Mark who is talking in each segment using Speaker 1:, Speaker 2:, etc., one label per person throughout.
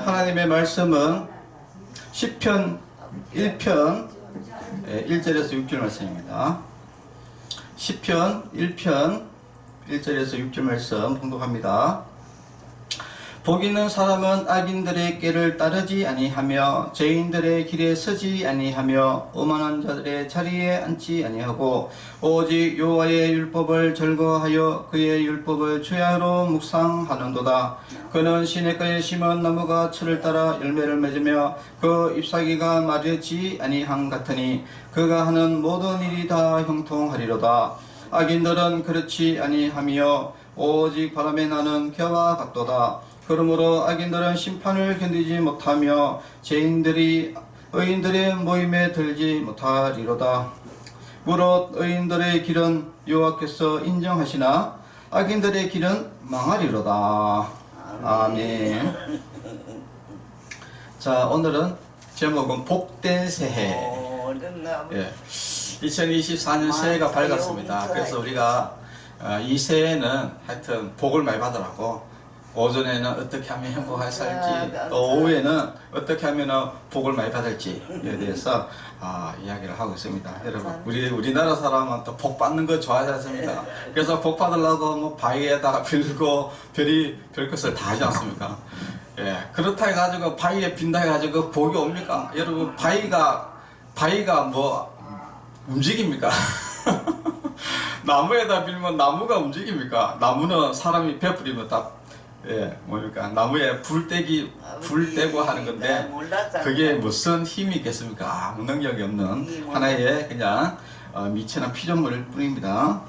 Speaker 1: 하나님의 말씀은 시편 1편 1절에서 6절 말씀입니다. 시편 1편 1절에서 6절 말씀 봉독합니다. 복 있는 사람은 악인들의 꾀를 따르지 아니하며 죄인들의 길에 서지 아니하며 오만한 자들의 자리에 앉지 아니하고 오직 여호와의 율법을 즐거워하여 그의 율법을 주야로 묵상하는도다. 그는 시냇가에 심은 나무가 철을 따라 열매를 맺으며 그 잎사귀가 마르지 아니함 같으니 그가 하는 모든 일이 다 형통하리로다. 악인들은 그렇지 아니하며 오직 바람에 나는 겨와 같도다. 그러므로 악인들은 심판을 견디지 못하며 죄인들이 의인들의 모임에 들지 못하리로다. 무릇 의인들의 길은 여호와께서 인정하시나 악인들의 길은 망하리로다. 아멘. 자, 오늘은 제목은 복된 새해. 2024년 새해가 밝았습니다. 그래서 우리가 이 새해는 하여튼 복을 많이 받으라고, 오전에는 어떻게 하면 행복하게 살지, 또 오후에는 어떻게 하면 복을 많이 받을지에 대해서 이야기를 하고 있습니다. 여러분, 우리나라 사람은 또 복 받는 거 좋아하지 않습니까? 그래서 복 받으려고 뭐 바위에다가 빌고 별것을 다 하지 않습니까? 예, 그렇다 해가지고 바위에 빈다 해가지고 복이 옵니까? 여러분, 바위가 뭐 움직입니까? 나무에다 빌면 나무가 움직입니까? 나무는 사람이 베풀이면 다 뭡니까? 나무에 불 떼고 하는 건데, 그게 무슨 힘이 있겠습니까? 아무 능력이 없는 하나의 그냥 미천한 피조물일 뿐입니다.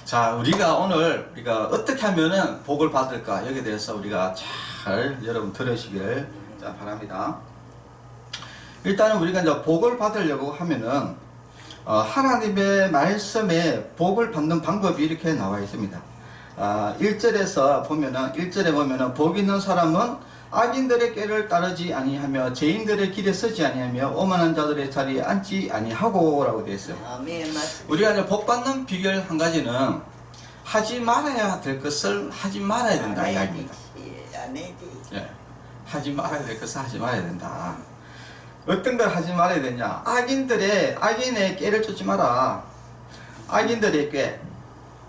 Speaker 1: 자, 우리가 어떻게 하면은 복을 받을까? 여기에 대해서 우리가 잘 여러분 들으시길 바랍니다. 일단은 우리가 이제 복을 받으려고 하면은 하나님의 말씀에 복을 받는 방법이 이렇게 나와 있습니다. 1절에 보면은 복 있는 사람은 악인들의 꾀를 따르지 아니하며 죄인들의 길에 서지 아니하며 오만한 자들의 자리에 앉지 아니하고 라고 되어 있어요. 우리가 이제 복 받는 비결 한 가지는 하지 말아야 될 것을 하지 말아야 된다 이야기입니다. 예, 하지 말아야 될 것을 하지 말아야 된다. 어떤 걸 하지 말아야 되냐? 악인의 꾀를 쫓지 마라. 악인들의 꾀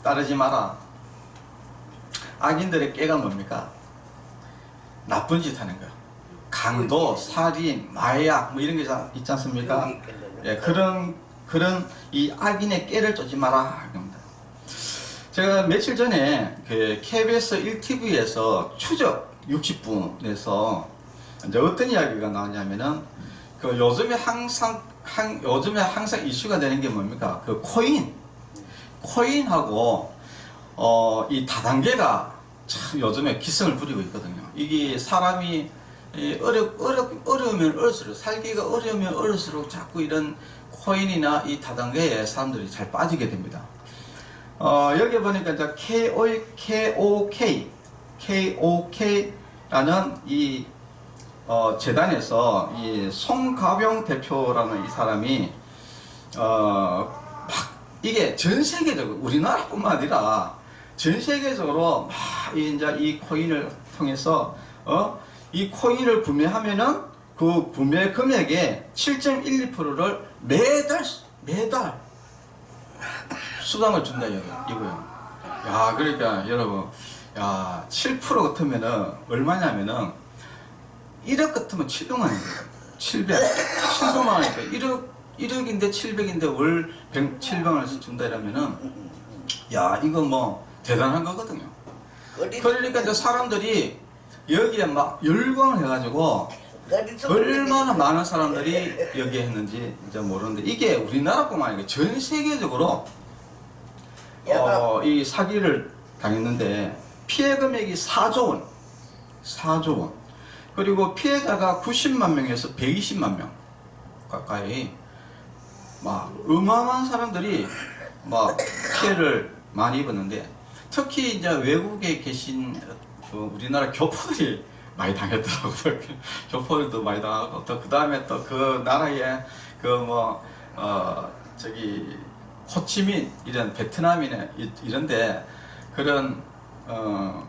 Speaker 1: 따르지 마라. 악인들의 꾀가 뭡니까? 나쁜 짓 하는 거. 강도, 살인, 마약 뭐 이런 게 있지 않습니까? 예, 그런 이 악인의 꾀를 쫓지 마라 겁니다. 제가 며칠 전에 그 KBS 1TV에서 추적 60분에서 이제 어떤 이야기가 나왔냐면은 그 요즘에 항상 이슈가 되는 게 뭡니까? 그 코인하고 이 다단계가 참 요즘에 기승을 부리고 있거든요. 이게 사람이 어려우면 어려울수록, 살기가 어려우면 어려울수록 자꾸 이런 코인이나 이 다단계에 사람들이 잘 빠지게 됩니다. 여기 보니까 이제 KOK라는 이 재단에서 이 송가병 대표라는 이 사람이 이게 전 세계적으로, 우리나라뿐만 아니라 전 세계적으로 막 이제 이 코인을 통해서 이 코인을 구매하면은 그 구매 금액의 7.12%를 매달 수당을 준다 이거요. 야, 그러니까 여러분, 7% 같으면은 얼마냐면은 1억 같으면 700만 원이에요. 700만 원이니까 1억인데 700인데 월 700만 원씩 준다 이러면은, 야, 이거 뭐 대단한 거거든요. 그러니까 이제 사람들이 여기에 막 열광을 해가지고 얼마나 많은 사람들이 여기에 했는지 이제 모르는데, 이게 우리나라뿐만 아니라 전 세계적으로 이 사기를 당했는데 피해 금액이 4조 원. 그리고 피해자가 90만 명에서 120만 명 가까이 막 어마어마한 사람들이 막 피해를 많이 입었는데, 특히 이제 외국에 계신 우리나라 교포들이 많이 당했더라고요. 교포들도 많이 당하고, 또 그 다음에 또 그 나라에 호치민 이런 베트남이나 이런데 그런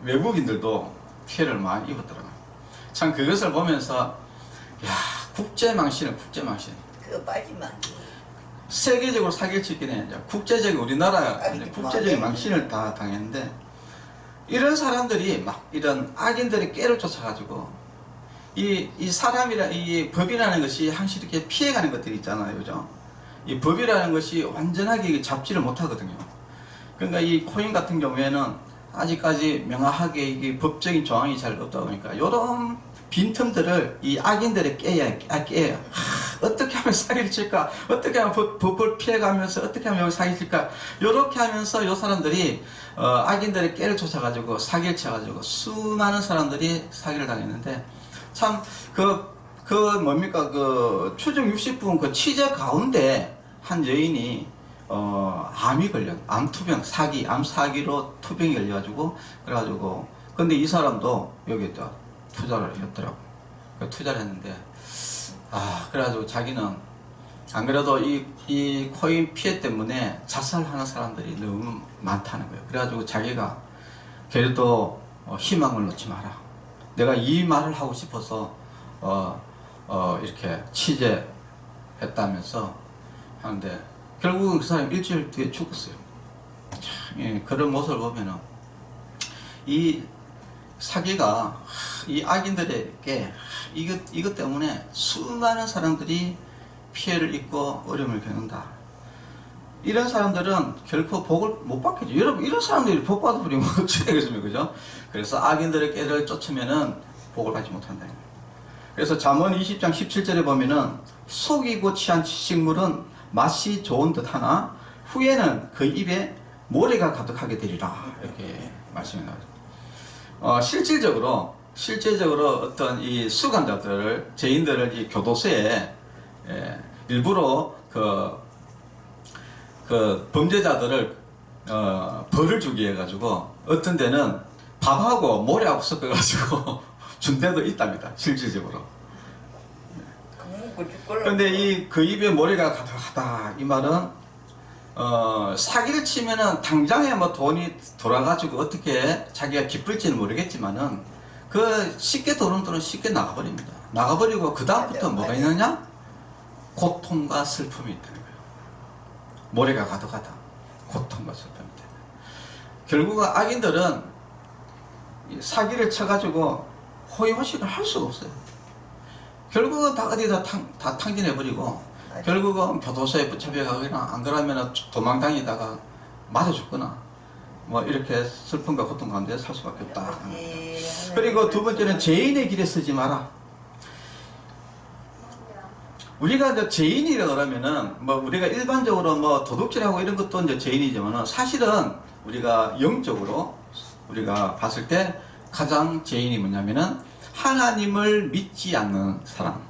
Speaker 1: 외국인들도 피해를 많이 입었더라고요. 참 그것을 보면서 야, 국제망신은 국제망신.
Speaker 2: 그거 빠지면
Speaker 1: 세계적으로 사기를 치기는 이제 국제적인 우리나라 국제적인 망신을 다 당했는데, 이런 사람들이 막 이런 악인들의 깨를 쫓아가지고 이 사람이라 이 법이라는 것이 항상 이렇게 피해가는 것들이 있잖아요, 그죠? 이 법이라는 것이 완전하게 잡지를 못하거든요. 그러니까 이 코인 같은 경우에는 아직까지 명확하게 이게 법적인 조항이 잘 없다 보니까 이런 빈틈들을 이 악인들의 깨요. 어떻게 하면 사기를 칠까? 어떻게 하면 법을 피해가면서 어떻게 하면 여기 사기를 칠까? 이렇게 하면서 이 사람들이 악인들의 깨를 쫓아가지고 사기를 쳐가지고 수많은 사람들이 사기를 당했는데, 참 뭡니까 그 추정 60분 그 취재 가운데 한 여인이 암이 걸려, 암투병 사기, 암 사기로 투병이 걸려가지고, 그래가지고 근데 이 사람도 여기다 투자를 했더라고. 투자를 했는데, 그래가지고 자기는 안 그래도 이 코인 피해 때문에 자살하는 사람들이 너무 많다는 거예요. 그래가지고 자기가 그래도 희망을 놓지 마라. 내가 이 말을 하고 싶어서 이렇게 취재했다면서 하는데, 결국은 그 사람이 일주일 뒤에 죽었어요. 참, 예, 그런 모습을 보면은 이 사기가 이 악인들에게 이것 때문에 수많은 사람들이 피해를 입고 어려움을 겪는다. 이런 사람들은 결코 복을 못 받겠죠. 여러분, 이런 사람들이 복 받아버리면 어떻게 되겠습니까? 그죠? 그래서 악인들의 깨를 쫓으면은 복을 받지 못한다. 그래서 잠언 20장 17절에 보면은 속이고 취한 식물은 맛이 좋은 듯 하나 후에는 그 입에 모래가 가득하게 되리라. 이렇게 말씀이 나와요. 실질적으로 어떤 이 수감자들을, 죄인들을 이 교도소에 일부러 그 범죄자들을 벌을 주기 위해 가지고 어떤 데는 밥하고 모래하고 섞어가지고 준 데도 있답니다. 실질적으로. 그런데 그 입에 모래가 가득하다 이 말은 사기를 치면은 당장에 뭐 돈이 돌아가지고 어떻게 자기가 기쁠지는 모르겠지만은 그 쉽게 들어온 돈은 쉽게 나가버립니다. 나가버리고 그 다음부터 뭐가 있느냐? 고통과 슬픔이 있다는 거예요. 모래가 가득하다. 고통과 슬픔이 있다. 결국은 악인들은 사기를 쳐가지고 호의호식을 할 수가 없어요. 결국은 다 어디다 다 탕진해버리고, 결국은 교도소에 붙잡혀가거나 안 그러면 도망다니다가 맞아 죽거나 뭐 이렇게 슬픔과 고통 가운데 살 수밖에 없다. 그리고 두 번째는 죄인의 길에 서지 마라. 우리가 이제 죄인이라 그러면은 뭐 우리가 일반적으로 뭐 도둑질하고 이런 것도 이제 죄인이지만은 사실은 우리가 영적으로 우리가 봤을 때 가장 죄인이 뭐냐면은 하나님을 믿지 않는 사람,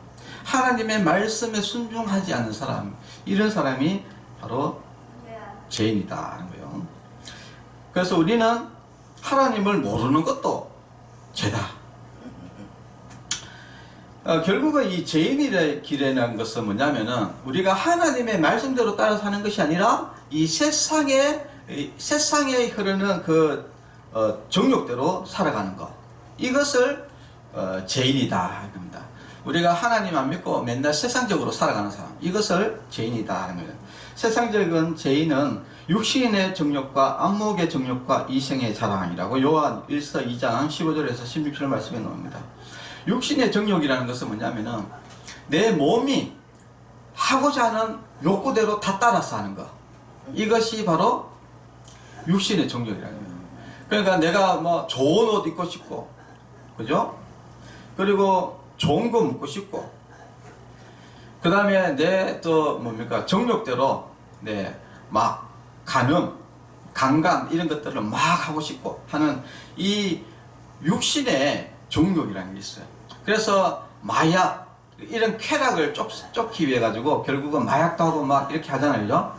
Speaker 1: 하나님의 말씀에 순종하지 않는 사람, 이런 사람이 바로 죄인이다 하는 거예요. 그래서 우리는 하나님을 모르는 것도 죄다. 결국은 이 죄인의 길이라는 것은 뭐냐면은 우리가 하나님의 말씀대로 따라 사는 것이 아니라 이 세상에 흐르는 그 정욕대로 살아가는 것, 이것을 죄인이다 합니다. 우리가 하나님 안 믿고 맨날 세상적으로 살아가는 사람, 이것을 죄인이다 하는 거예요. 세상적인 죄인은 육신의 정욕과 안목의 정욕과 이생의 자랑이라고 요한 1서 2장 15절에서 16절 말씀에 나옵니다. 육신의 정욕이라는 것은 뭐냐면은 내 몸이 하고자 하는 욕구대로 다 따라서 하는 것, 이것이 바로 육신의 정욕이라는 거예요. 그러니까 내가 뭐 좋은 옷 입고 싶고, 그죠? 그리고 좋은 거 먹고 싶고, 그 다음에 내 또 뭡니까 정욕대로 막 간음, 강간 이런 것들을 막 하고 싶고 하는 이 육신의 정욕이라는 게 있어요. 그래서 마약 이런 쾌락을 쫓기 위해 가지고 결국은 마약도 하고 막 이렇게 하잖아요, 그죠?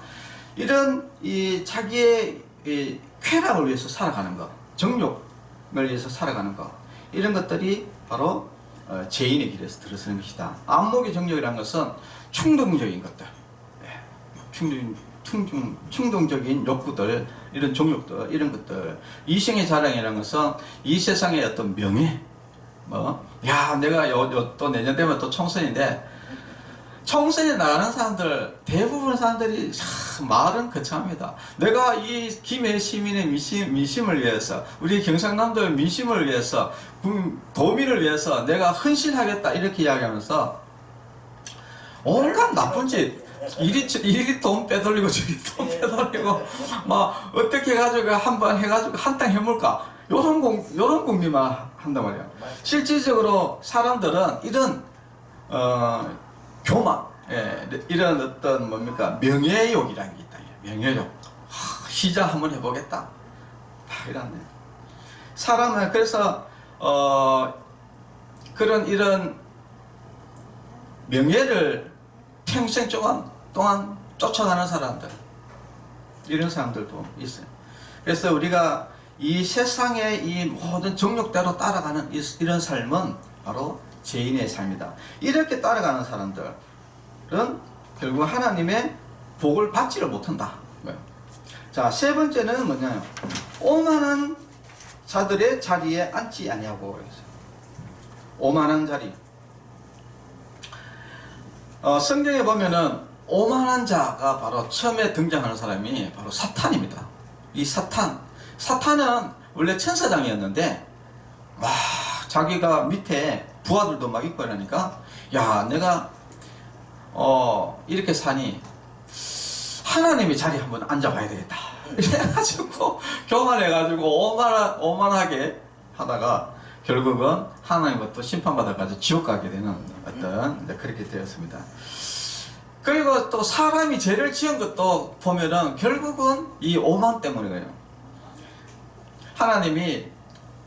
Speaker 1: 이런 이 자기의 이 쾌락을 위해서 살아가는 것, 정욕을 위해서 살아가는 것, 이런 것들이 바로 죄인의 길에서 들어서는 것이다. 안목의 정욕이라는 것은 충동적인 것들, 충동적인 욕구들, 이런 정욕들, 이런 것들. 이생의 자랑이라는 것은 이 세상의 어떤 명예, 야, 내가 또 내년 되면 또 총선인데, 총선에 나가는 사람들, 대부분 사람들이 참 말은 거창합니다. 내가 이 김해 시민의 민심을 위해서, 우리 경상남도의 민심을 위해서, 도민을 위해서 내가 헌신하겠다 이렇게 이야기하면서 온갖 나쁜 짓, 이리 돈 빼돌리고 저리 돈 빼돌리고 막 어떻게 해가지고 한번 해가지고 한탕 해볼까, 요런 궁리만 한단 말이야. 실질적으로 사람들은 이런 교만, 이런 어떤 뭡니까 명예욕이라는 게 있다. 명예욕, 시자 한번 해보겠다, 이런 사람은. 그래서 이런 명예를 평생 동안 쫓아가는 사람들, 이런 사람들도 있어요. 그래서 우리가 이 세상의 이 모든 정욕대로 따라가는 이런 삶은 바로 죄인의 삶이다. 이렇게 따라가는 사람들은 결국 하나님의 복을 받지를 못한다. 자, 세 번째는 뭐냐면 오만한 자들의 자리에 앉지 아니하고 그랬어요. 오만한 자리. 성경에 보면은 오만한 자가 바로 처음에 등장하는 사람이 바로 사탄입니다. 이 사탄은 원래 천사장이었는데 막 자기가 밑에 부하들도 막 있고 이러니까, 야, 내가 이렇게 사니 하나님의 자리에 한번 앉아봐야 되겠다 이래가지고 교만해가지고 오만하게 하다가 결국은 하나님부터 심판받아가지고 지옥 가게 되는 어떤 그렇게 되었습니다. 그리고 또 사람이 죄를 지은 것도 보면은 결국은 이 오만 때문이에요. 하나님이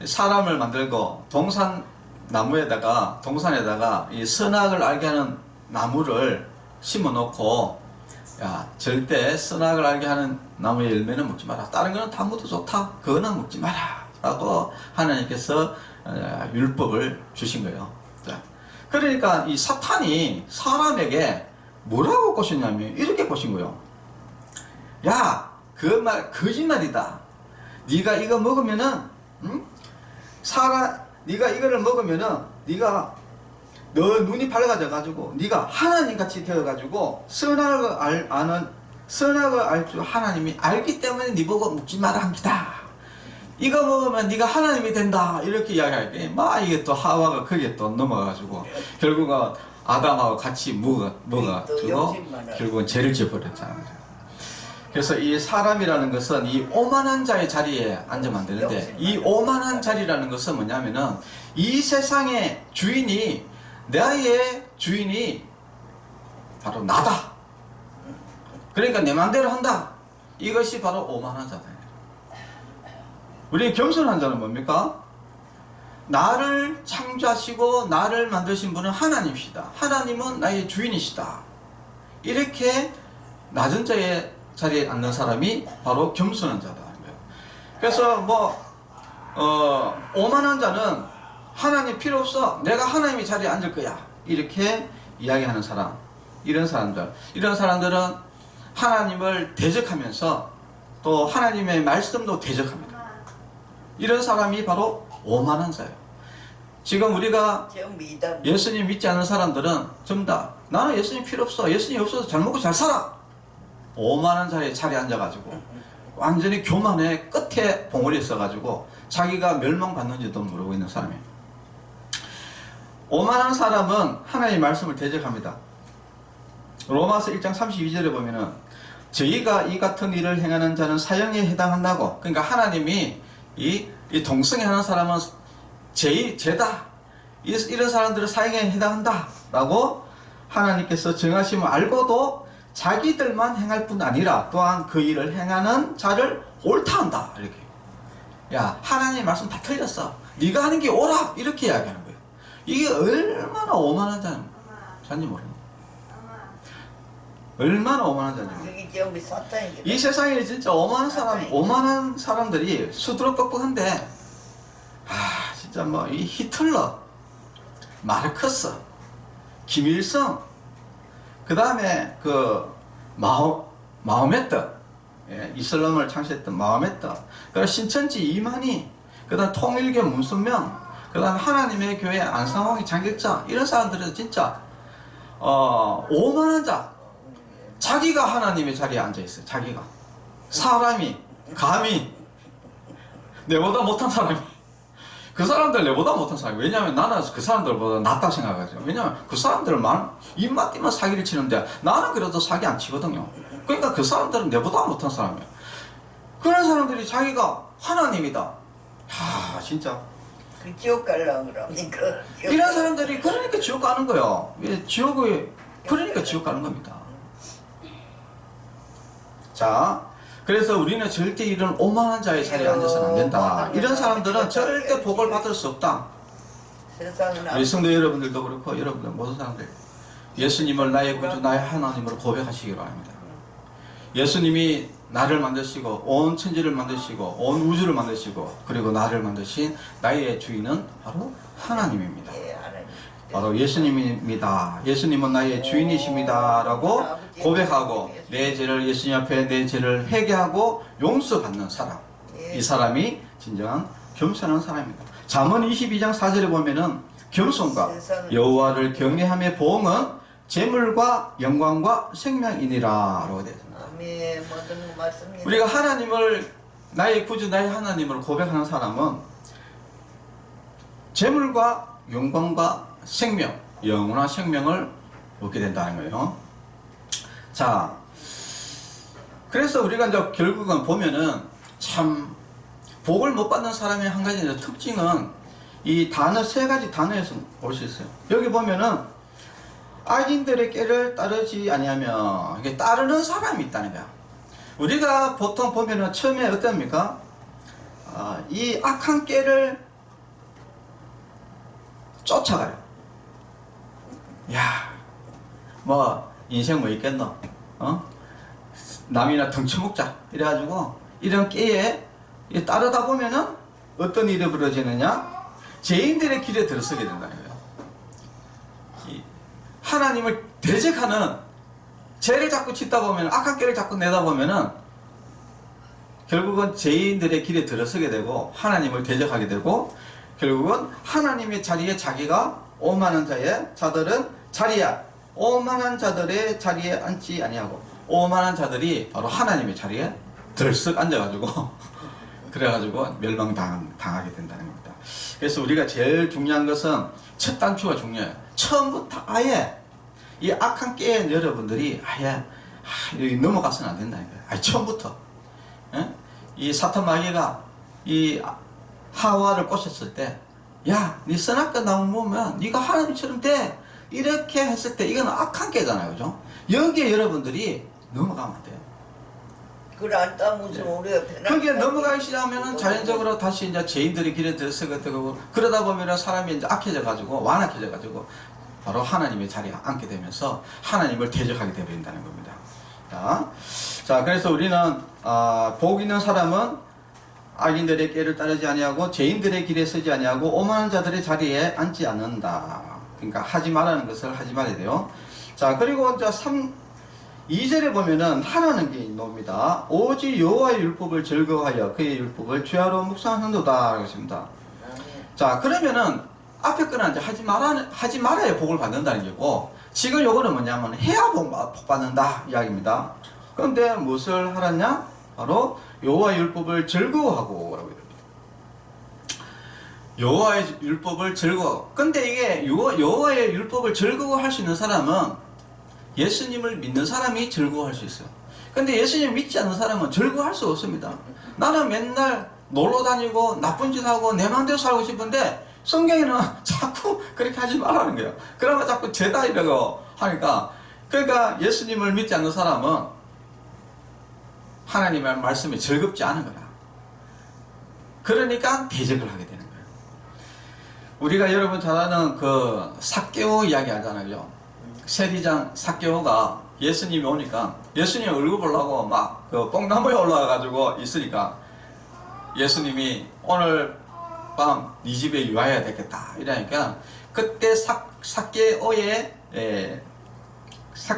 Speaker 1: 사람을 만들고 동산에다가 이 선악을 알게 하는 나무를 심어 놓고, 야, 절대 선악을 알게 하는 나무의 열매는 먹지 마라, 다른 거는 다 먹어도 좋다, 그거는 먹지 마라 라고 하나님께서 율법을 주신 거예요. 자, 그러니까 이 사탄이 사람에게 뭐라고 꼬셨냐면 이렇게 꼬신 거예요. 야, 그 말 거짓말이다. 네가 이거 먹으면은, 네가 이거를 먹으면은 너 눈이 밝아져 가지고 네가 하나님 같이 되어 가지고 선악을 알 줄 하나님이 알기 때문에 네 보고 먹지 마라 합니다. 이거 먹으면 네가 하나님이 된다 이렇게 이야기하게 막 이게 또 하와가 거기에 또 넘어가가지고 결국은 아담하고 같이 먹어가지고 결국은 죄를 지어버렸잖아요. 그래서 이 사람이라는 것은 이 오만한 자의 자리에 앉으면 안 되는데, 이 오만한 자리라는 것은 뭐냐면은 이 세상의 주인이, 나의 주인이 바로 나다. 그러니까 내 마음대로 한다. 이것이 바로 오만한 자다. 우리 겸손한 자는 뭡니까? 나를 창조하시고 나를 만드신 분은 하나님이시다. 하나님은 나의 주인이시다. 이렇게 낮은 자리에 앉는 사람이 바로 겸손한 자다. 그래서 오만한 자는 하나님 필요 없어, 내가 하나님의 자리에 앉을 거야, 이렇게 이야기하는 사람, 이런 사람들은 하나님을 대적하면서 또 하나님의 말씀도 대적합니다. 이런 사람이 바로 오만한 자예요. 지금 우리가 예수님 믿지 않는 사람들은 전부 다 나는 예수님 필요 없어, 예수님 없어도 잘 먹고 잘 살아, 오만한 자리에 앉아가지고 완전히 교만의 끝에 봉우리 있어가지고 자기가 멸망받는지도 모르고 있는 사람이에요. 오만한 사람은 하나님의 말씀을 대적합니다. 로마서 1장 32절에 보면은 저희가 이 같은 일을 행하는 자는 사형에 해당한다고, 그러니까 하나님이 이 동성애 하는 사람은 죄다, 이런 사람들은 사형에 해당한다 라고 하나님께서 정하심을 알고도 자기들만 행할 뿐 아니라 또한 그 일을 행하는 자를 옳다한다. 이렇게, 야, 하나님의 말씀 다 틀렸어, 네가 하는 게 옳아, 이렇게 이야기하는 거예요. 이게 얼마나 오만한 자인지 모릅니다. 얼마나 오만한 자인지. 이 세상에 진짜 오만한 사람들이 수두룩뻑뻑한데, 진짜 이 히틀러, 마르크스, 김일성, 그 다음에 마호메트, 이슬람을 창시했던 마호메트, 그 신천지 이만희, 그 다음 통일교 문선명, 그 다음에 하나님의 교회 안상홍이 장격자 이런 사람들은 진짜 오만한 자, 자기가 하나님의 자리에 앉아있어요. 자기가 사람이 감히 내보다 못한 사람이, 그 사람들 내보다 못한 사람이, 왜냐하면 나는 그 사람들보다 낫다 생각하죠. 왜냐하면 그 사람들만 입맛 띄면 사기를 치는데 나는 그래도 사기 안 치거든요. 그러니까 그 사람들은 내보다 못한 사람이에요. 그런 사람들이 자기가 하나님이다. 하, 진짜
Speaker 2: 그 지옥 가려고 그러니까
Speaker 1: 이런 사람들이 그러니까 지옥 가는 거예요. 지옥에 그러니까 지옥 가는 겁니다. 자, 그래서 우리는 절대 이런 오만한 자의 자리에 앉아서는 안 된다. 이런 사람들은 절대 복을 받을 수 없다. 우리 성도 여러분들도 그렇고 여러분들 모든 사람들 예수님을 나의 구주 나의 하나님으로 고백하시기 바랍니다. 예수님이 나를 만드시고 온 천지를 만드시고 온 우주를 만드시고 그리고 나를 만드신 나의 주인은 바로 하나님입니다. 바로 예수님입니다. 예수님은 나의 주인이십니다 라고 고백하고 내 죄를 예수님 앞에 내 죄를 회개하고 용서받는 사람, 이 사람이 진정한 겸손한 사람입니다. 잠언 22장 4절에 보면은 겸손과 여호와를 경외함의 보응은 재물과 영광과 생명이니라 라고 되어 있습니다. 우리가 하나님을 나의 구주 나의 하나님을 고백하는 사람은 재물과 영광과 생명, 영원한 생명을 얻게 된다는 거예요. 자, 그래서 우리가 이제 결국은 보면은 참 복을 못 받는 사람의 한 가지 특징은 이 단어, 세 가지 단어에서 볼 수 있어요. 여기 보면은 악인들의 꾀를 따르지 아니하면 이게 따르는 사람이 있다는 거야. 우리가 보통 보면은 처음에 어떻습니까? 이 악한 꾀를 쫓아가요. 야, 뭐 인생 뭐 있겠노? 남이나 덩쳐먹자 이래가지고 이런 꾀에 따르다 보면은 어떤 일이 벌어지느냐? 죄인들의 길에 들어서게 된다는 거예요. 하나님을 대적하는 죄를 자꾸 짓다 보면, 악한 꾀를 자꾸 내다 보면은 결국은 죄인들의 길에 들어서게 되고 하나님을 대적하게 되고 결국은 하나님의 자리에 자기가 오만한 오만한 자들의 자리에 앉지 아니하고 오만한 자들이 바로 하나님의 자리에 들썩 앉아가지고 그래가지고 멸망당하게 된다는 겁니다. 그래서 우리가 제일 중요한 것은 첫 단추가 중요해요. 처음부터 아예 이 악한 꾀에 여러분들이 아예 넘어가서는 안 된다는 거예요. 아예 처음부터 이 사탄 마귀가 이 하와를 꼬셨을 때, 야, 네 선악과 나무 보면 네가 하나님처럼 돼 이렇게 했을 때 이건 악한 꾀잖아요, 그죠? 여기에 여러분들이 넘어가면 안 돼요.
Speaker 2: 그걸 안 따무서 우리가
Speaker 1: 거기에 넘어가기 시작하면은 자연적으로 다시 이제 죄인들의 길에 들어서게 되고 그러다 보면은 사람이 이제 악해져 가지고 완악해져 가지고 바로 하나님의 자리에 앉게 되면서 하나님을 대적하게 되어버린다는 겁니다. 자, 그래서 우리는 복 있는 사람은 악인들의 꾀를 따르지 아니하고 죄인들의 길에 서지 아니하고 오만한 자들의 자리에 앉지 않는다. 그러니까 하지 말라는 것을 하지 말아야 돼요. 자, 그리고 이제 2절에 보면은 하라는 게 나옵니다. 오직 여호와의 율법을 즐거워하여 그의 율법을 죄하러 묵상한도다 라고 했습니다. 자, 그러면은 앞에 거는 이제 하지 말아야 복을 받는다는 게고, 지금 요거는 뭐냐면 해야 복 받는다 이야기입니다. 그런데 무엇을 하라냐? 바로 여호와의 율법을 즐거워하고 라고 합니다. 여호와의 율법을 즐거워. 근데 이게 여호와의 율법을 즐거워할 수 있는 사람은 예수님을 믿는 사람이 즐거워할 수 있어요. 근데 예수님 믿지 않는 사람은 즐거워할 수 없습니다. 나는 맨날 놀러 다니고 나쁜 짓 하고 내 마음대로 살고 싶은데 성경에는 자꾸 그렇게 하지 말라는 거예요. 그러면 자꾸 죄다 이러고 하니까, 그러니까 예수님을 믿지 않는 사람은 하나님의 말씀이 즐겁지 않은 거라. 그러니까 대적을 하게 되는 거예요. 우리가 여러분 잘 아는 그 삭개오 이야기 하잖아요. 세리장 삭개오가 예수님이 오니까 예수님 얼굴 보려고 막 그 뽕나무에 올라가가지고 있으니까 예수님이 오늘 밤 네 집에 와야 되겠다 이러니까 그때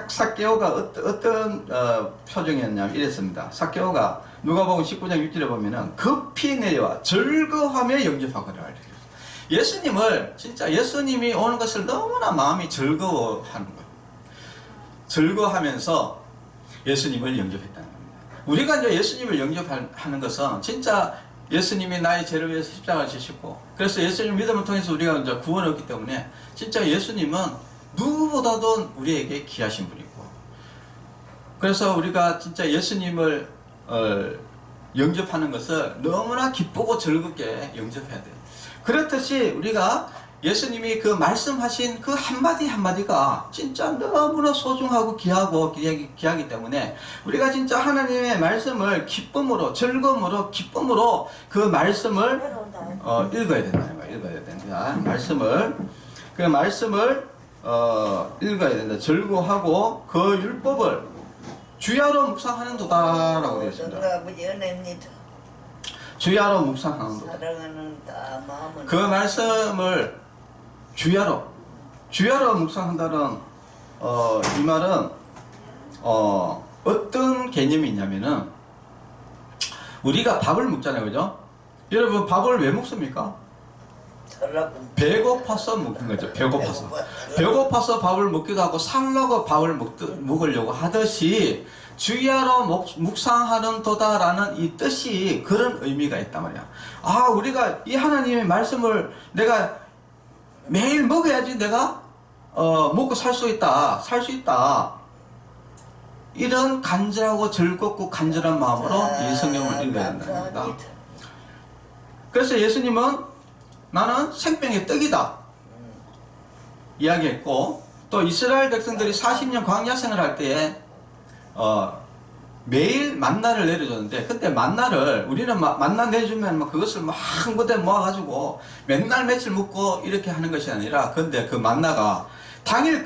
Speaker 1: 삭개오가 어떤 표정이었냐면 이랬습니다. 삭개오가 누가복음 19장 6절에 보면은 급히 내려와 즐거워하며 영접하거라. 예수님을 진짜 예수님이 오는 것을 너무나 마음이 즐거워하는 거예요. 즐거워하면서 예수님을 영접했다는 겁니다. 우리가 이제 예수님을 영접하는 것은 진짜 예수님이 나의 죄를 위해서 십자가를 지셨고, 그래서 예수님 믿음을 통해서 우리가 이제 구원을 얻기 때문에 진짜 예수님은 누구보다도 우리에게 귀하신 분이고, 그래서 우리가 진짜 예수님을 영접하는 것을 너무나 기쁘고 즐겁게 영접해야 돼요. 그렇듯이 우리가 예수님이 그 말씀하신 그 한마디 한마디가 진짜 너무나 소중하고 귀하기 때문에 우리가 진짜 하나님의 말씀을 기쁨으로, 즐거움으로, 기쁨으로 그 말씀을 읽어야 된다. 읽어야 된다. 그 말씀을 읽어야 된다. 즐거워하고 그 율법을 주야로 묵상하는 도다라고 되어 있습니다.
Speaker 2: 아버지 은혜입니다.
Speaker 1: 주야로 묵상하는 도다.
Speaker 2: 사랑하는 다 마음은
Speaker 1: 그 말씀을 주야로 묵상한다는 이 말은 어떤 개념이 있냐면은 우리가 밥을 먹잖아요, 그죠? 여러분 밥을 왜 먹습니까? 배고파서 먹는 거죠. 배고파서 밥을 먹기도 하고 살라고 밥을 먹으려고 하듯이 주야로 묵상하는 도다라는 이 뜻이 그런 의미가 있단 말이야. 아, 우리가 이 하나님의 말씀을 내가 매일 먹어야지 내가 먹고 살 수 있다. 이런 간절하고 즐겁고 간절한 마음으로 이 성경을 읽어야 된다는 겁니다. 그래서 예수님은 나는 생명의 떡이다 이야기했고, 또 이스라엘 백성들이 40년 광야 생활할 때에 매일 만나를 내려줬는데, 그때 만나를 우리는 만나 내주면 그것을 막 한 군데 모아가지고 맨날 며칠 먹고 이렇게 하는 것이 아니라, 근데 그 만나가 당일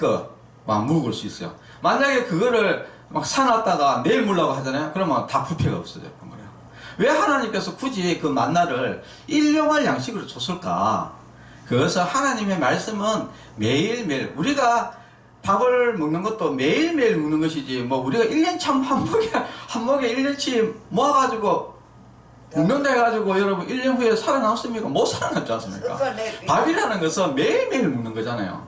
Speaker 1: 막 먹을 수 있어요. 만약에 그거를 막 사놨다가 내일 먹으려고 하잖아요. 그러면 다 부패가 없어져요. 왜 하나님께서 굳이 그 만나를 일용할 양식으로 줬을까? 그래서 하나님의 말씀은 매일매일, 우리가 밥을 먹는 것도 매일매일 먹는 것이지, 뭐 우리가 1년치 한 목에 1년치 모아가지고 먹는다 해가지고 여러분 1년 후에 살아남습니까? 못 살아남지 않습니까? 밥이라는 것은 매일매일 먹는 거잖아요.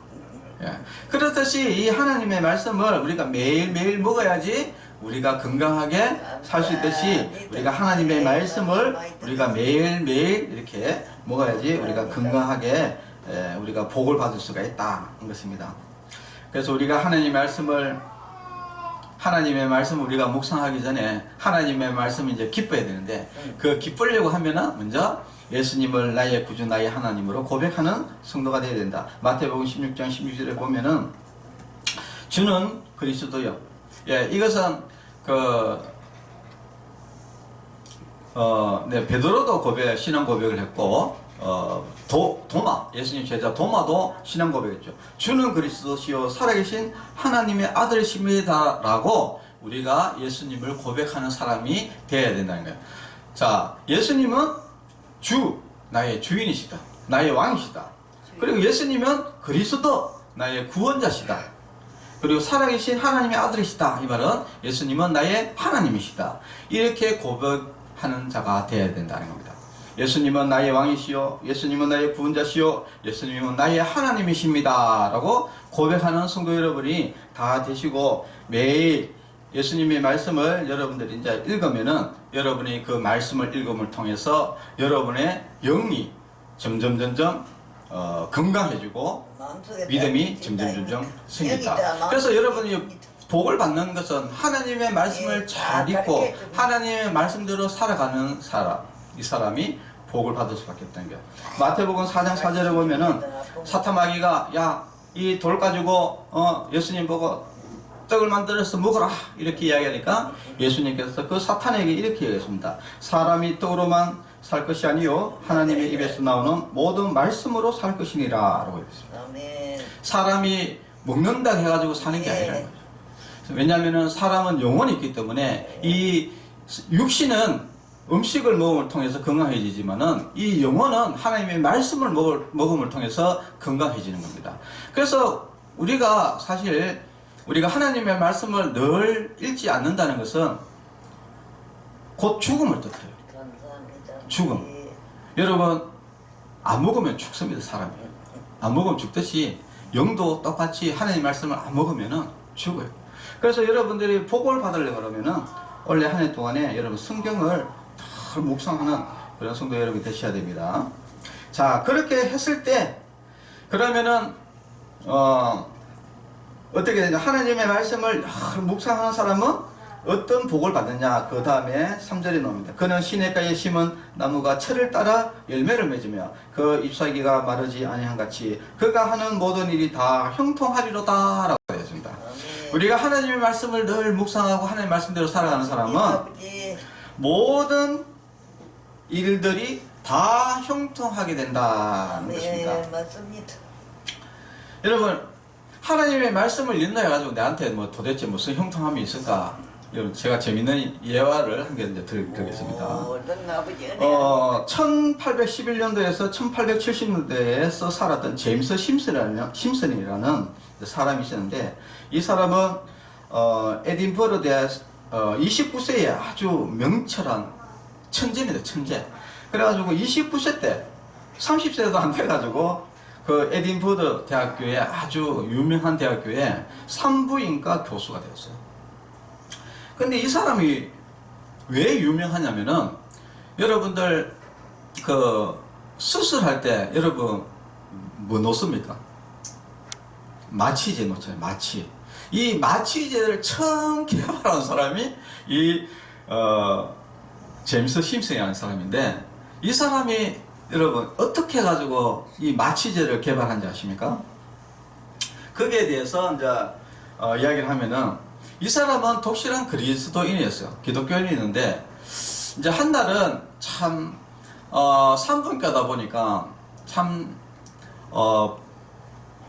Speaker 1: 예. 그렇듯이 이 하나님의 말씀을 우리가 매일매일 먹어야지 우리가 건강하게 살 수 있듯이, 우리가 하나님의 말씀을 우리가 매일매일 이렇게 먹어야지 우리가 건강하게 우리가 복을 받을 수가 있다는 것입니다. 그래서 우리가 하나님의 말씀을 우리가 묵상하기 전에 하나님의 말씀을 이제 기뻐야 되는데, 그 기쁘려고 하면은 먼저 예수님을 나의 구주, 나의 하나님으로 고백하는 성도가 되어야 된다. 마태복음 16장 16절에 보면은 주는 그리스도요. 예, 이것은 베드로도 신앙 고백을 했고, 도마, 예수님 제자 도마도 신앙 고백했죠. 주는 그리스도시요 살아계신 하나님의 아들이십니다라고 우리가 예수님을 고백하는 사람이 되어야 된다는 거예요. 자, 예수님은 나의 주인이시다. 나의 왕이시다. 그리고 예수님은 그리스도, 나의 구원자시다. 그리고 살아계신 하나님의 아들이시다. 이 말은 예수님은 나의 하나님이시다. 이렇게 고백하는 자가 되어야 된다는 겁니다. 예수님은 나의 왕이시요, 예수님은 나의 구원자시요, 예수님은 나의 하나님이십니다 라고 고백하는 성도 여러분이 다 되시고, 매일 예수님의 말씀을 여러분들이 이제 읽으면은 여러분이 그 말씀을 읽음을 통해서 여러분의 영이 점점 건강해지고 믿음이 점점 생긴다. 그래서 여러분이 복을 받는 것은 하나님의 말씀을 잘 읽고 하나님의 말씀대로 살아가는 사람, 이 사람이 복을 받을 수밖에 없다는 거예요. 마태복음 4장 4절에 보면은 사탄 마귀가 야, 이 돌 가지고 예수님 보고 떡을 만들어서 먹어라 이렇게 이야기하니까 예수님께서 그 사탄에게 이렇게 얘기했습니다. 사람이 떡으로만 살 것이 아니요 하나님의 입에서 나오는 모든 말씀으로 살 것이니라 라고 했습니다. 사람이 먹는다 해가지고 사는 게 아니라는 거죠. 왜냐하면 사람은 영혼이 있기 때문에 이 육신은 음식을 먹음을 통해서 건강해지지만은 이 영혼은 하나님의 말씀을 먹음을 통해서 건강해지는 겁니다. 그래서 우리가 사실 우리가 하나님의 말씀을 늘 읽지 않는다는 것은 곧 죽음을 뜻해요. 죽음. 여러분, 안 먹으면 죽습니다. 사람이 안 먹으면 죽듯이 영도 똑같이 하나님 말씀을 안 먹으면은 죽어요. 그래서 여러분들이 복을 받으려고 그러면은 원래 한 해 동안에 여러분 성경을 다 묵상하는 그런 성도 여러분이 되셔야 됩니다. 자, 그렇게 했을 때 그러면은 어떻게 되냐, 하나님의 말씀을 묵상하는 사람은 어떤 복을 받느냐. 그 다음에 3절에 나옵니다. 그는 시냇가에 심은 나무가 철을 따라 열매를 맺으며 그 잎사귀가 마르지 아니한 같이 그가 하는 모든 일이 다 형통하리로다 라고 되어 있습니다. 우리가 하나님의 말씀을 늘 묵상하고 하나님의 말씀대로 살아가는 사람은 모든 일들이 다 형통하게 된다는 것입니다.
Speaker 2: 맞습니다.
Speaker 1: 여러분, 하나님의 말씀을 읽는다 해가지고 내한테 뭐 도대체 무슨 형통함이 있을까? 여러분, 제가 재밌는 예화를 한 개 이제 드리겠습니다. 1811년도에서 1870년대에서 살았던 제임스 심슨이라는 사람이 있었는데, 이 사람은 에딘버러 대학 29세에 아주 명철한 천재입니다. 천재. 그래가지고 29세 때 30세도 안 돼가지고 그 에딘버러 대학교에 아주 유명한 대학교에 산부인과 교수가 되었어요. 근데 이 사람이 왜 유명하냐면은 여러분들 그 수술할 때 여러분 뭐 놓습니까? 마취제 놓잖아요. 마취. 이 마취제를 처음 개발한 사람이 이 제임스 심슨이라는 사람인데, 이 사람이 여러분 어떻게 해가지고 이 마취제를 개발한지 아십니까? 거기에 대해서 이제 이야기를 하면은, 이 사람은 독실한 그리스도인이었어요. 기독교인이었는데, 이제 한 날은 참 산부인과다 보니까 참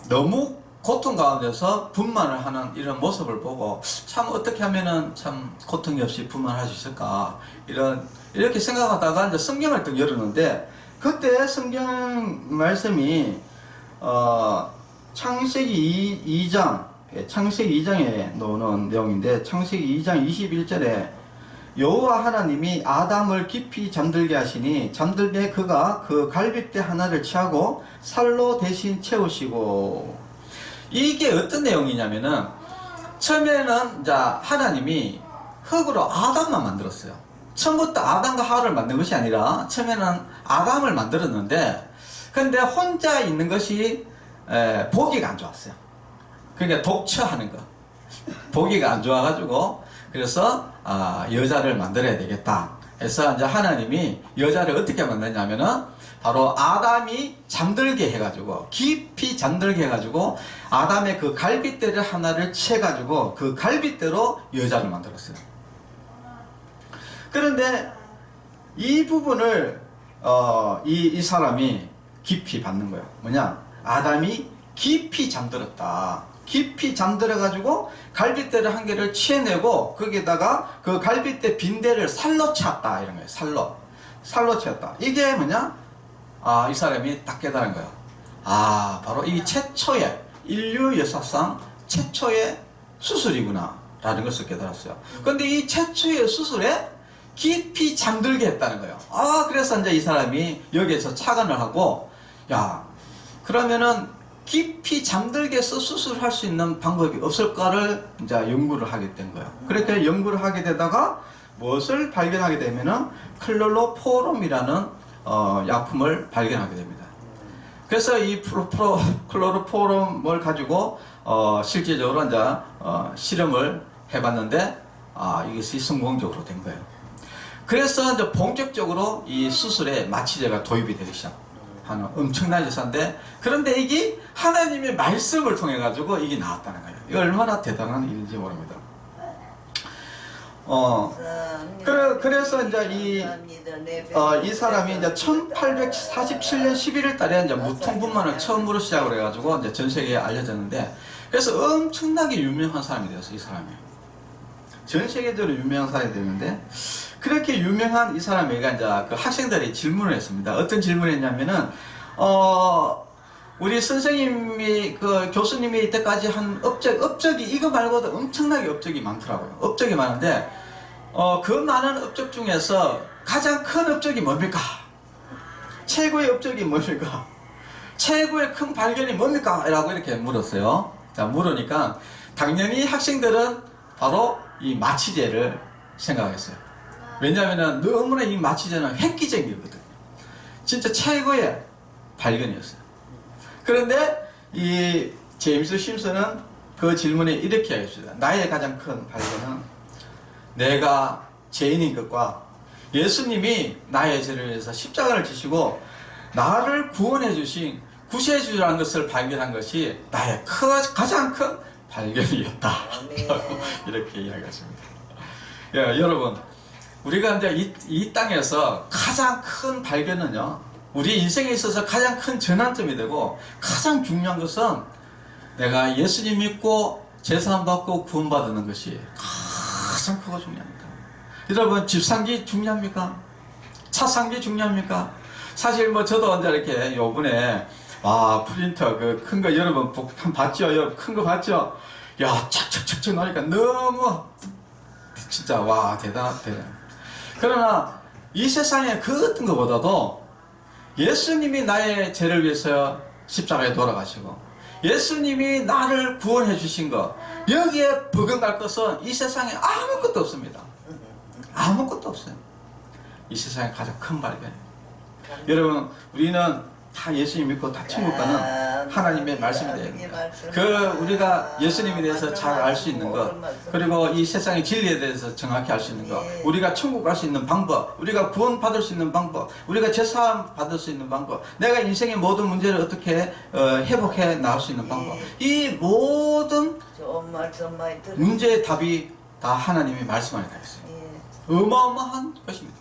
Speaker 1: 너무 고통 가운데서 분만을 하는 이런 모습을 보고 참 어떻게 하면은 참 고통이 없이 분만할 수 있을까, 이렇게 생각하다가 이제 성경을 딱 열었는데, 그때 성경 말씀이 창세기 2장에 나오는 내용인데, 창세기 2장 21절에 여호와 하나님이 아담을 깊이 잠들게 하시니 잠들게 그가 그 갈빗대 하나를 취하고 살로 대신 채우시고. 이게 어떤 내용이냐면은, 처음에는 이제 하나님이 흙으로 아담만 만들었어요. 처음부터 아담과 하와를 만든 것이 아니라 처음에는 아담을 만들었는데, 근데 혼자 있는 것이 보기가 안 좋았어요. 그러니까 독처하는 거, 보기가 안 좋아가지고, 그래서 여자를 만들어야 되겠다 해서 이제 하나님이 여자를 어떻게 만드냐면은 바로 아담이 잠들게 해가지고, 깊이 잠들게 해가지고 아담의 그 갈빗대를 하나를 채가지고 그 갈빗대로 여자를 만들었어요. 그런데 이 부분을 이 사람이 깊이 받는 거예요. 뭐냐? 아담이 깊이 잠들었다. 깊이 잠들어가지고 갈빗대를 한 개를 취해내고 거기에다가 그 갈빗대 빈대를 살로 찼다, 이런 거예요. 살로 찼다. 이게 뭐냐? 이 사람이 딱 깨달은 거예요. 바로 이 최초의, 인류 역사상 최초의 수술이구나 라는 것을 깨달았어요. 근데 이 최초의 수술에 깊이 잠들게 했다는 거예요. 그래서 이제 이 사람이 여기에서 착안을 하고, 그러면은 깊이 잠들게 해서 수술할 수 있는 방법이 없을까를 이제 연구를 하게 된 거예요. 그렇게 연구를 하게 되다가 무엇을 발견하게 되면은 클로로포름이라는 약품을 발견하게 됩니다. 그래서 이 클로로포름을 가지고 실제적으로 이제 실험을 해봤는데 이것이 성공적으로 된 거예요. 그래서 이제 본격적으로 이 수술에 마취제가 도입이 되기 시작합니다. 엄청난 역사인데, 그런데 이게 하나님의 말씀을 통해 가지고 이게 나왔다는 거예요. 이거 얼마나 대단한 일인지 모릅니다. 그래서 이제 이 사람이 이제 1847년 11월 달에 이제 무통분만을 처음으로 시작을 해가지고 이제 전 세계에 알려졌는데, 그래서 엄청나게 유명한 사람이 되었어요. 이 사람이 전 세계적으로 유명한 사람이 되는데, 그렇게 유명한 이 사람에게 이제 그 학생들이 질문을 했습니다. 어떤 질문을 했냐면은, 우리 선생님이, 그 교수님이 이때까지 한 업적이 이거 말고도 엄청나게 업적이 많더라고요. 업적이 많은데, 그 많은 업적 중에서 가장 큰 업적이 뭡니까? 최고의 업적이 뭡니까? 최고의 큰 발견이 뭡니까? 라고 이렇게 물었어요. 자, 물으니까 당연히 학생들은 바로 이 마취제를 생각했어요. 왜냐하면 너무나 이 마취제는 획기적이거든요. 진짜 최고의 발견이었어요. 그런데 이 제임스 심슨은 그 질문에 이렇게 하겠습니다. 나의 가장 큰 발견은 내가 죄인인 것과 예수님이 나의 죄를 위해서 십자가를 지시고 나를 구원해 주신 구세주라는 것을 발견한 것이 나의 가장 큰 발견이었다. 이렇게 이야기했습니다. 예, 여러분, 우리가 이제 이 땅에서 가장 큰 발견은요, 우리 인생에 있어서 가장 큰 전환점이 되고 가장 중요한 것은 내가 예수님 믿고 제사함 받고 구원받는 것이 가장 크고 중요합니다. 여러분, 집 산기 중요합니까? 차 산기 중요합니까? 사실 뭐 저도 이제 이렇게 요번에 프린터 그 큰 거 여러분 한번 봤죠? 여러분 큰 거 봤죠? 야, 착착착착 나니까 너무 진짜 대단하대. 그러나 이 세상에 그 어떤 것보다도 예수님이 나의 죄를 위해서 십자가에 돌아가시고 예수님이 나를 구원해 주신 것, 여기에 버금갈 것은 이 세상에 아무것도 없습니다. 아무것도 없어요. 이 세상에 가장 큰 발견. 여러분, 우리는 다 예수님 믿고 다 천국 가는 하나님의 말씀이 됩니다. 우리가 예수님에 대해서 잘 알 수 있는 것, 그리고 이 세상의 진리에 대해서 정확히 알 수 있는 것, 우리가 천국 갈 수 있는 방법, 우리가 구원 받을 수 있는 방법, 우리가 제사함 받을 수 있는 방법, 내가 인생의 모든 문제를 어떻게 회복해 나갈 수 있는 방법, 이 모든 문제의 답이 다 하나님의 말씀 안에 다 있어요. 어마어마한 것입니다.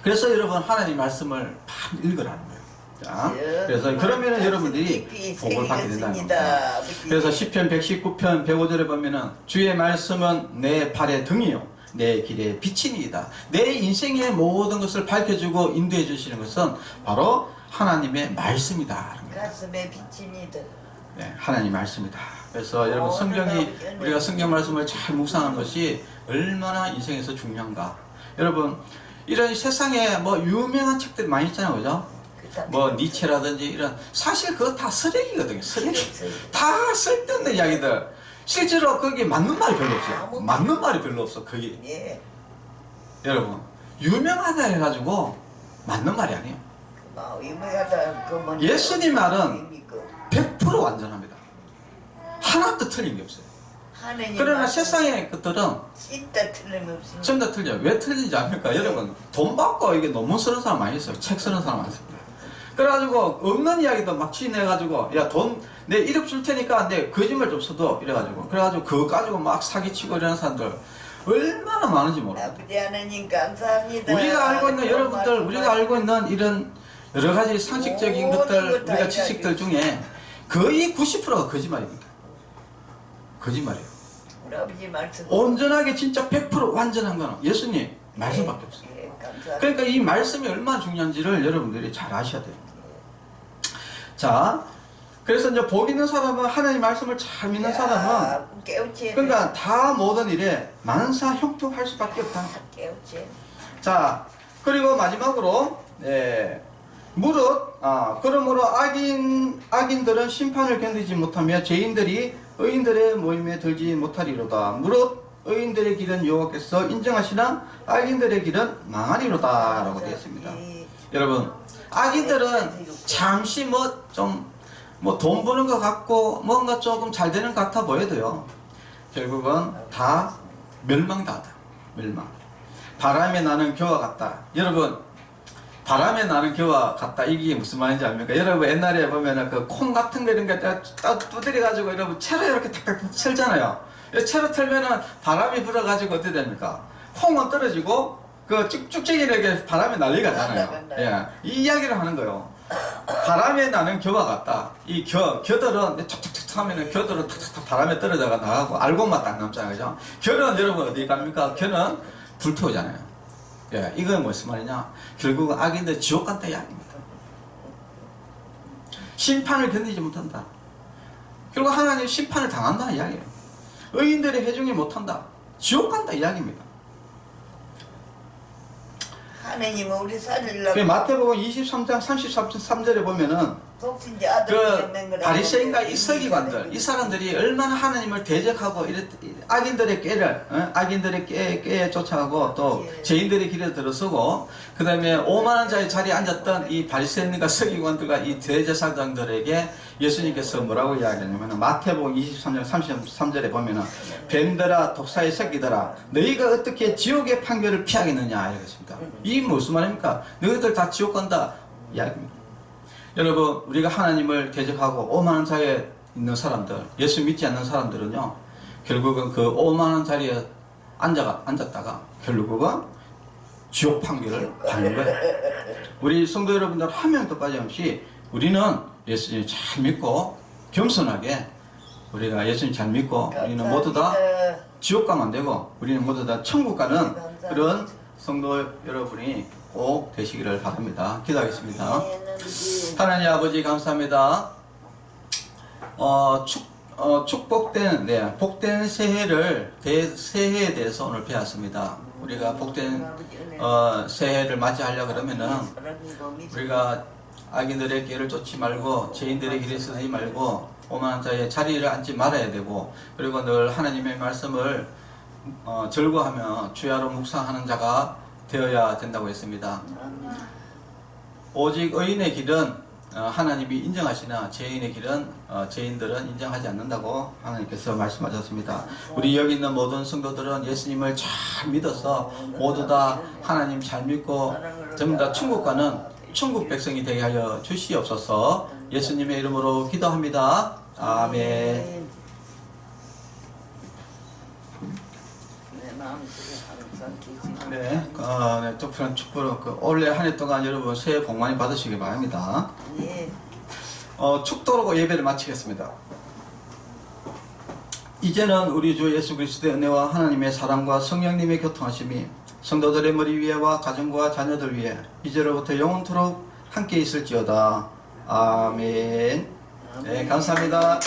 Speaker 1: 그래서 여러분, 하나님 말씀을 많이 읽으라는 거예요. 자, 그래서 그러면은 여러분들이 복을 받게 된다는 겁니다. 그래서 시편 119편 105절에 보면은 주의 말씀은 내 발의 등이요 내 길의 빛이니이다. 내 인생의 모든 것을 밝혀주고 인도해 주시는 것은 바로 하나님의 말씀이다.
Speaker 2: 가슴의 빛이니이다.
Speaker 1: 네, 하나님 말씀이다. 그래서 여러분, 성경이 우리가 성경 말씀을 잘 묵상하는 것이 얼마나 인생에서 중요한가. 여러분, 이런 세상에 뭐 유명한 책들 많이 있잖아요, 그죠? 뭐 니체라든지 이런, 사실 그거 다 쓰레기거든요. 쓰레기. 다 쓸데없는 이야기들. 실제로 거기에 맞는 말이 별로 없어요. 맞는 말이 별로 없어, 거기. 여러분, 유명하다 해가지고 맞는 말이 아니에요. 예수님 말은 100% 완전합니다. 하나도 틀린 게 없어요. 그러나 세상의 것들은
Speaker 2: 진짜 틀림없습니다.
Speaker 1: 전부 다 틀려요. 왜 틀린지 압니까? 여러분, 돈 받고 이게 논문 쓰는 사람 많이 있어요. 책 쓰는 사람 많이 있습니다. 그래가지고 없는 이야기도 막 추진해가지고, 야, 돈 내 1억 줄 테니까 내 거짓말 좀 써도 이래가지고, 그래가지고 그거 가지고 막 사기치고 이러는 사람들 얼마나 많은지 모릅니다.
Speaker 2: 아버지 하나님 감사합니다.
Speaker 1: 우리가 알고 있는 여러분들, 우리가 알고 있는 이런 여러 가지 상식적인 것들, 우리가 지식들 중에 거의 90%가 거짓말입니다. 거짓말이에요.
Speaker 2: 우리 아버지 말씀
Speaker 1: 온전하게 진짜 100% 완전한 거는 예수님 말씀밖에 없어요. 그러니까 이 말씀이 얼마나 중요한지를 여러분들이 잘 아셔야 돼요. 자, 그래서 이제 복 있는 사람은, 하나님 말씀을 잘 믿는 사람은, 그러니까 다 모든 일에 만사 형통할 수밖에 없다. 자, 그리고 마지막으로 무릇 그러므로 악인들은 심판을 견디지 못하며 죄인들이 의인들의 모임에 들지 못하리로다. 무릇 의인들의 길은 여호와께서 인정하시나 악인들의 길은 망하리로다 라고 되어 있습니다. 여러분, 악인들은 잠시 돈 버는 것 같고 뭔가 조금 잘 되는 것 같아 보여도요, 결국은 다 멸망다. 멸망. 바람에 나는 겨와 같다. 여러분, 바람에 나는 겨와 같다, 이게 무슨 말인지 압니까? 여러분, 옛날에 보면은 그 콩 같은 거 이런 거 딱 두드려가지고 여러분 채로 이렇게 탁탁 틀잖아요. 채로 틀면은 바람이 불어가지고 어떻게 됩니까? 콩은 떨어지고 그 쭉쭉이렇게 바람에 날리가잖아요. 예, 이 이야기를 하는 거예요. 바람에 나는 겨와 같다. 이 겨들은 툭툭툭 하면은 겨들은 툭툭툭 바람에 떨어져가 나가고 알곡만 딱 남잖아요, 그죠? 겨는 여러분 어디 갑니까? 겨는 불태우잖아요. 예, 이건 무슨 말이냐? 결국은 악인들 지옥 간다 이야기입니다. 심판을 견디지 못한다. 결국 하나님 심판을 당한다 이야기예요. 의인들의 회중이 못한다. 지옥 간다 이야기입니다.
Speaker 2: 하나님은 우리 살리려고
Speaker 1: 그 마태복음 23장 33절에 보면은
Speaker 2: 독신지 아들
Speaker 1: 그 바리새인과 이 서기관들 이 사람들이 얼마나 하나님을 대적하고 악인들의 깨에 쫓아가고 또 죄인들의 길에 들어서고 그 다음에 오만한 자의 자리에 앉았던 이 바리새인과 서기관들과 이 대제사장들에게 예수님께서 뭐라고 이야기하냐면 마태복음 23장 33절에 보면은 뱀들아 독사의 새끼들아 너희가 어떻게 지옥의 판결을 피하겠느냐 이러겠습니다. 이 무슨 말입니까? 너희들 다 지옥 간다 이야기입니다. 여러분 우리가 하나님을 대적하고 오만한 자리에 있는 사람들 예수 믿지 않는 사람들은요 결국은 그 오만한 자리에 앉았다가 결국은 지옥 판결을 받는 거예요. 우리 성도 여러분들 한 명도 빠짐없이 우리는 예수님 잘 믿고 겸손하게 우리가 예수님 잘 믿고 우리는 모두 다 지옥 가면 안 되고 우리는 모두 다 천국 가는 그런 성도 여러분이 꼭 되시기를 바랍니다. 기도하겠습니다. 하나님 아버지 감사합니다. 복된 새해에 대해서 오늘 배웠습니다. 우리가 복된 새해를 맞이하려고 그러면은 우리가 악인들의 길을 쫓지 말고 죄인들의 길에 서지 말고 오만한 자의 자리를 앉지 말아야 되고 그리고 늘 하나님의 말씀을 절거하며 주야로 묵상하는 자가 되어야 된다고 했습니다. 오직 의인의 길은 하나님이 인정하시나 죄인의 길은 죄인들은 인정하지 않는다고 하나님께서 말씀하셨습니다. 우리 여기 있는 모든 성도들은 예수님을 잘 믿어서 모두 다 하나님 잘 믿고 전부 다 천국 가는 천국 백성이 되게 하여 주시옵소서. 예수님의 이름으로 기도합니다. 아멘. 네, 특별한 축복을 올해 한 해 동안 여러분 새해 복 많이 받으시기 바랍니다.
Speaker 2: 예.
Speaker 1: 축도로 예배를 마치겠습니다. 이제는 우리 주 예수 그리스도의 은혜와 하나님의 사랑과 성령님의 교통하심이 성도들의 머리 위에와 가정과 자녀들 위에 이제로부터 영원토록 함께 있을지어다. 아멘. 네, 감사합니다.